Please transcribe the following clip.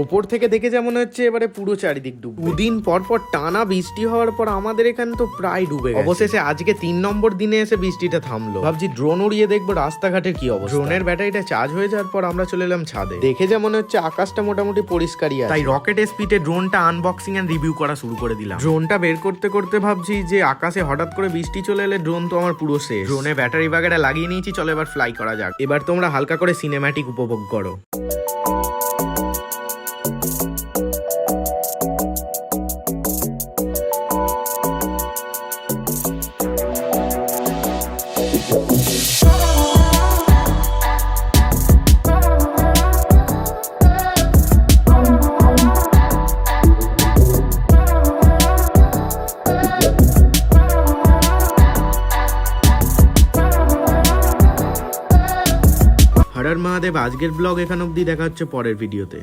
ওপর থেকে দেখে যেমন হচ্ছে এবারে পুরো চারিদিক ডুব। দুদিন পর পর টানা বৃষ্টি হওয়ার পর আমাদের এখানে তো প্রায় ডুবে গেছে। অবশেষে আজকে 3 নম্বর দিনে এসে বৃষ্টিটা থামলো। ভাবছি ড্রোন উড়িয়ে দেখবো রাস্তাঘাটের কি অবস্থা। ড্রোনের ব্যাটারিটা চার্জ হয়ে যাওয়ার পর আমরা চলে এলাম ছাদে। দেখে যেমন হচ্ছে আকাশটা মোটামুটি পরিষ্কারই আছে, তাই রকেট স্পিডে ড্রোনটা আনবক্সিং এন্ড রিভিউ করা শুরু করে দিলাম। ড্রোনটা বের করতে করতে ভাবছি যে আকাশে হঠাৎ করে বৃষ্টি চলে এলে ড্রোন তো আমার পুরো শেষ। ড্রোনে ব্যাটারি বাগেরা লাগিয়ে নিয়েছি, চলো এবার ফ্লাই করা যাক। এবার তোমরা হালকা করে সিনেম্যাটিক উপভোগ করো। হর হর মহাদেব। আজকের ব্লগ এখান অবধি, দেখা হচ্ছে পরের ভিডিওতে।